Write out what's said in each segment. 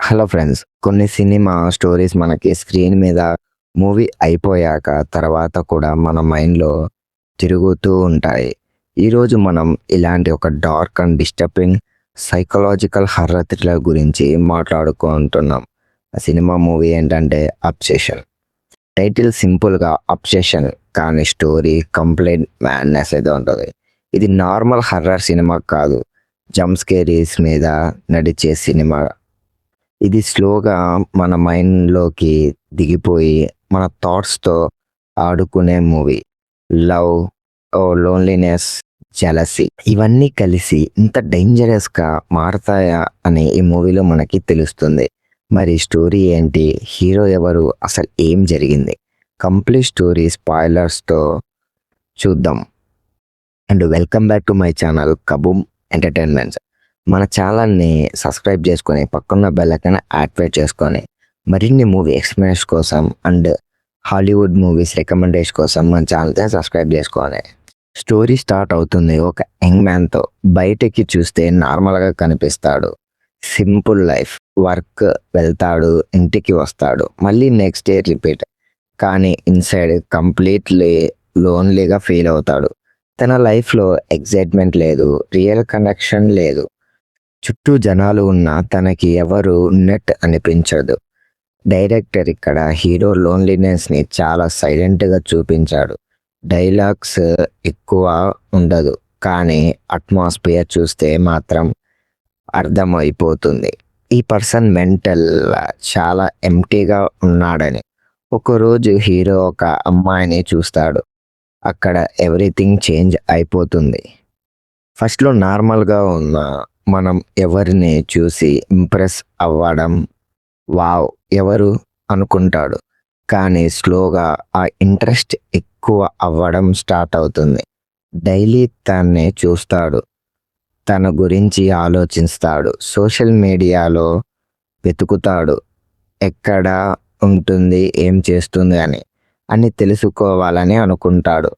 Hello friends, కొన్ని cinema stories మనకి screen మీద మూవీ అయిపోయాక తర్వాత కూడా మన మైండ్లో తిరుగుతూ ఉంటాయి. ఈరోజు మనం ఇలాంటి ఒక dark and disturbing psychological horror thriller గురించి మాట్లాడుకుంటున్నాం. ఆ సినిమా మూవీ ఏంటంటే అబ్సెషన్. టైటిల్ సింపుల్గా అబ్సెషన్, కానీ స్టోరీ కంప్లీట్ మ్యాడ్నెస్ అయితే ఉంటుంది. ఇది నార్మల్ హర్రర్ సినిమా కాదు, జంప్ స్కేరీస్ మీద నడిచే సినిమా. ఇది స్లోగా మన మైండ్లోకి దిగిపోయి మన థాట్స్తో ఆడుకునే మూవీ. లవ్, లోన్లీనెస్, జెలసీ ఇవన్నీ కలిసి ఇంత డేంజరస్గా మారతాయా అని ఈ మూవీలో మనకి తెలుస్తుంది. మరి స్టోరీ ఏంటి, హీరో ఎవరు, అసలు ఏం జరిగింది, కంప్లీట్ స్టోరీ స్పాయిలర్స్తో చూద్దాం. And welcome back to my channel Kaboom Entertainments. మన ఛానల్ని సబ్స్క్రైబ్ చేసుకొని పక్కన్న బెల్ ఐకాన్ యాక్టివేట్ చేసుకొని మరిన్ని మూవీ ఎక్స్పీరియన్స్ కోసం అండ్ హాలీవుడ్ మూవీస్ రికమెండేషన్ కోసం మన ఛానల్ని సబ్స్క్రైబ్ చేసుకోవాలి. స్టోరీ స్టార్ట్ అవుతుంది ఒక యంగ్ మ్యాన్తో. బయటకి చూస్తే నార్మల్గా కనిపిస్తాడు, సింపుల్ లైఫ్, వర్క్ వెళ్తాడు, ఇంటికి వస్తాడు, మళ్ళీ నెక్స్ట్ డే రిపీట్. కానీ ఇన్సైడ్ కంప్లీట్లీ లోన్లీగా ఫీల్ అవుతాడు. తన లైఫ్లో ఎగ్జైట్మెంట్ లేదు, రియల్ కనెక్షన్ లేదు, చుట్టూ జనాలు ఉన్నా తనకి ఎవరు ఉన్నట్టు అనిపించదు. డైరెక్టర్ ఇక్కడ హీరో లోన్లీనెస్ని చాలా సైలెంట్గా చూపించాడు. డైలాగ్స్ ఎక్కువ ఉండదు, కానీ అట్మాస్ఫియర్ చూస్తే మాత్రం అర్థమైపోతుంది ఈ పర్సన్ మెంటల్ చాలా ఎంప్టీగా ఉన్నాడని. ఒకరోజు హీరో ఒక అమ్మాయిని చూస్తాడు. అక్కడ ఎవ్రీథింగ్ చేంజ్ అయిపోతుంది. ఫస్ట్లో నార్మల్గా ఉన్న మనం ఎవరిని చూసి ఇంప్రెస్ అవ్వడం, వావ్ ఎవరు అనుకుంటాడు. కానీ స్లోగా ఆ ఇంట్రెస్ట్ ఎక్కువ అవ్వడం స్టార్ట్ అవుతుంది. డైలీ తన్నే చూస్తాడు, తన గురించి ఆలోచిస్తాడు, సోషల్ మీడియాలో వెతుకుతాడు, ఎక్కడ ఉంటుంది, ఏం చేస్తుంది అని తెలుసుకోవాలని అనుకుంటాడు.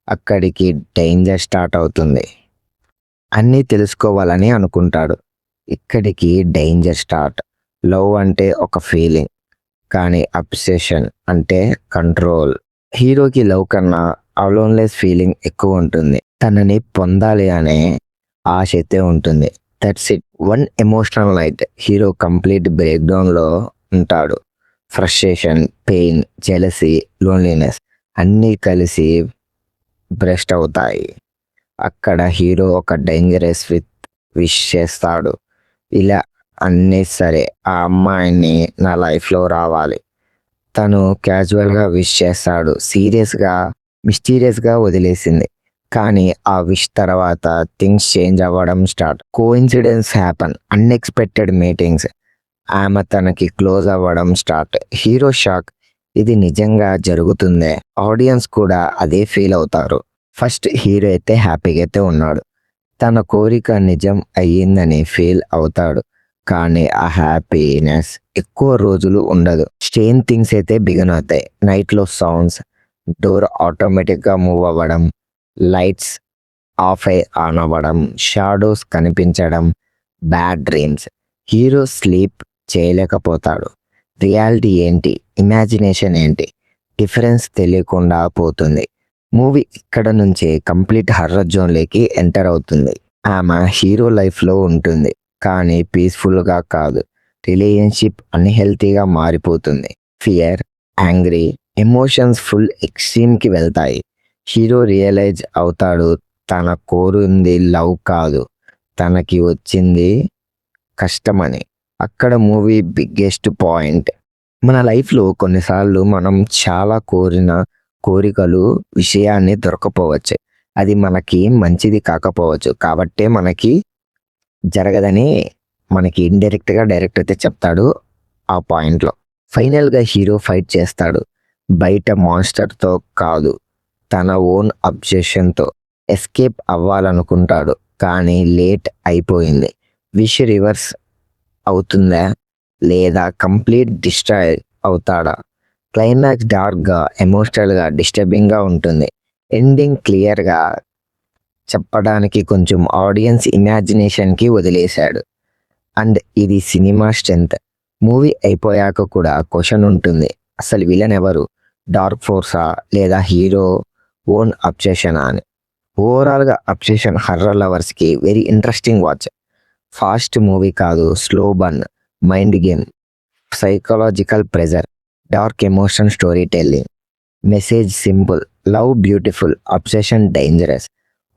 అక్కడికి డేంజర్ స్టార్ట్ అవుతుంది. అన్నీ తెలుసుకోవాలని అనుకుంటాడు. ఇక్కడికి డేంజర్ స్టార్ట్. లవ్ అంటే ఒక ఫీలింగ్, కానీ అబ్సెషన్ అంటే కంట్రోల్. హీరోకి లవ్ కన్నా అలోన్లెస్ ఫీలింగ్ ఎక్కువ ఉంటుంది. తనని పొందాలి అనే ఆశ అయితే ఉంటుంది. That's it. One emotional night hero complete break డౌన్లో ఉంటాడు. ఫ్రస్ట్రేషన్, పెయిన్, జెలసీ, లోన్లీనెస్ అన్నీ కలిసి బ్రెస్ట్ అవుతాయి. అక్కడ హీరో ఒక డేంజరస్ విష్ చేస్తాడు. ఇలా అన్నీ సరే, ఆ అమ్మాయిని నా లైఫ్లో రావాలి. తను క్యాజువల్గా విష్ చేస్తాడు, సీరియస్గా మిస్టీరియస్గా వదిలేసింది. కానీ ఆ విష్ తర్వాత థింగ్స్ చేంజ్ అవ్వడం start. Coincidence happen, unexpected meetings, ఆమె తనకి క్లోజ్ అవ్వడం స్టార్ట్. హీరో షాక్, ఇది నిజంగా జరుగుతుందే. ఆడియన్స్ కూడా అదే ఫీల్ అవుతారు. ఫస్ట్ హీరో అయితే హ్యాపీగా అయితే ఉన్నాడు, తన కోరిక నిజం అయ్యిందని ఫీల్ అవుతాడు. కానీ ఆ హ్యాపీనెస్ ఎక్కువ రోజులు ఉండదు. స్ట్రేంజ్ థింగ్స్ అయితే బిగిన్ అవుతాయి. నైట్లో సౌండ్స్, డోర్ ఆటోమేటిక్గా మూవ్ అవ్వడం, లైట్స్ ఆఫ్ ఆన్ అవ్వడం, షాడోస్ కనిపించడం, బ్యాడ్ డ్రీమ్స్. హీరో స్లీప్ చేయలేకపోతాడు. రియాలిటీ ఏంటి, ఇమాజినేషన్ ఏంటి, డిఫరెన్స్ తెలియకుండా పోతుంది. మూవీ ఇక్కడ నుంచే కంప్లీట్ హర్రర్ జోన్లోకి ఎంటర్ అవుతుంది. ఆమె హీరో లైఫ్లో ఉంటుంది, కానీ పీస్ఫుల్గా కాదు. రిలేషన్షిప్ అన్హెల్తీగా మారిపోతుంది. ఫియర్, యాంగ్రీ, ఎమోషన్స్ ఫుల్ ఎక్స్ట్రీమ్కి వెళ్తాయి. హీరో రియలైజ్ అవుతాడు, తన కోరింది లవ్ కాదు, తనకి వచ్చింది కష్టమని. అక్కడ మూవీ బిగ్గెస్ట్ పాయింట్. మన లైఫ్లో కొన్నిసార్లు మనం చాలా కోరిన కోరికలు విషయాన్ని దొరకపోవచ్చు. అది మనకి మంచిది కాకపోవచ్చు, కాబట్టే మనకి జరగదని మనకి ఇండైరెక్ట్గా డైరెక్ట్ అయితే చెప్తాడు ఆ పాయింట్లో. ఫైనల్గా హీరో ఫైట్ చేస్తాడు, బయట మాన్స్టర్తో కాదు, తన ఓన్ అబ్జెషన్తో. ఎస్కేప్ అవ్వాలనుకుంటాడు, కానీ లేట్ అయిపోయింది. విష్ రివర్స్ అవుతుందా లేదా కంప్లీట్ డిస్ట్రాయ్ అవుతాడా? క్లైమాక్స్ డార్క్గా, ఎమోషనల్గా, డిస్టర్బింగ్గా ఉంటుంది. ఎండింగ్ క్లియర్గా చెప్పడానికి కొంచెం ఆడియన్స్ ఇమాజినేషన్కి వదిలేశాడు. అండ్ ఇది సినిమా స్ట్రెంత్. మూవీ అయిపోయాక కూడా క్వశ్చన్ ఉంటుంది, అసలు విలన్ ఎవరు, డార్క్ ఫోర్సా లేదా హీరో ఓన్ అబ్సెషనా అని. ఓవరాల్గా అబ్సెషన్ హర్రర్ లవర్స్కి very interesting watch. Fast movie కాదు, slow burn, mind game, psychological pressure, dark emotion story telling, message simple, love beautiful, obsession dangerous.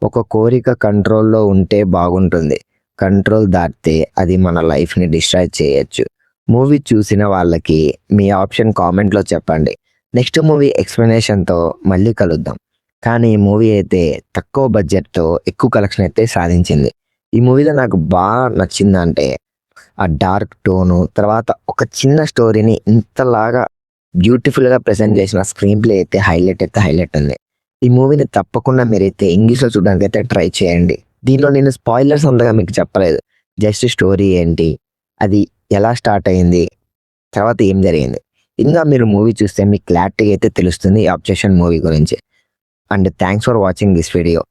ఒక కోరిక కంట్రోల్లో ఉంటే బాగుంటుంది, కంట్రోల్ దాటితే అది మన లైఫ్ని డిస్ట్రాయ్ చేయొచ్చు. మూవీ చూసిన వాళ్ళకి మీ ఆప్షన్ కామెంట్లో చెప్పండి. నెక్స్ట్ మూవీ ఎక్స్ప్లెనేషన్తో మళ్ళీ కలుద్దాం. కానీ ఈ మూవీ అయితే తక్కువ బడ్జెట్తో ఎక్కువ కలెక్షన్ అయితే సాధించింది. ఈ మూవీలో నాకు బాగా నచ్చిందంటే ఆ డార్క్ టోను, తర్వాత ఒక చిన్న స్టోరీని ఇంతలాగా బ్యూటిఫుల్గా ప్రజెంట్ చేసిన స్క్రీన్ ప్లే అయితే హైలైట్ ఉంది. ఈ మూవీని తప్పకుండా మీరైతే ఇంగ్లీష్లో చూడడానికి అయితే ట్రై చేయండి. దీనిలో నేను స్పాయిలర్స్ అంతగా మీకు చెప్పలేదు, జస్ట్ స్టోరీ ఏంటి, అది ఎలా స్టార్ట్ అయింది, తర్వాత ఏం జరిగింది, ఇంకా మీరు మూవీ చూస్తే మీకు క్లారిటీగా అయితే తెలుస్తుంది ఈ అబ్సెషన్ మూవీ గురించి. And thanks for watching this video.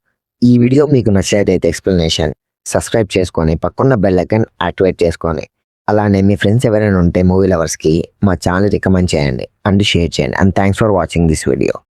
ఈ వీడియో మీకు నచ్చినట్లయితే ఎక్స్ప్లెనేషన్ సబ్స్క్రైబ్ చేసుకొని పక్కన్న బెల్ ఐకాన్ యాక్టివేట్ చేసుకొని, అలానే మీ ఫ్రెండ్స్ ఎవరైనా ఉంటే మూవీ లవర్స్కి మా ఛానల్ రికమెండ్ చేయండి అండ్ షేర్ చేయండి. And thanks for watching this video.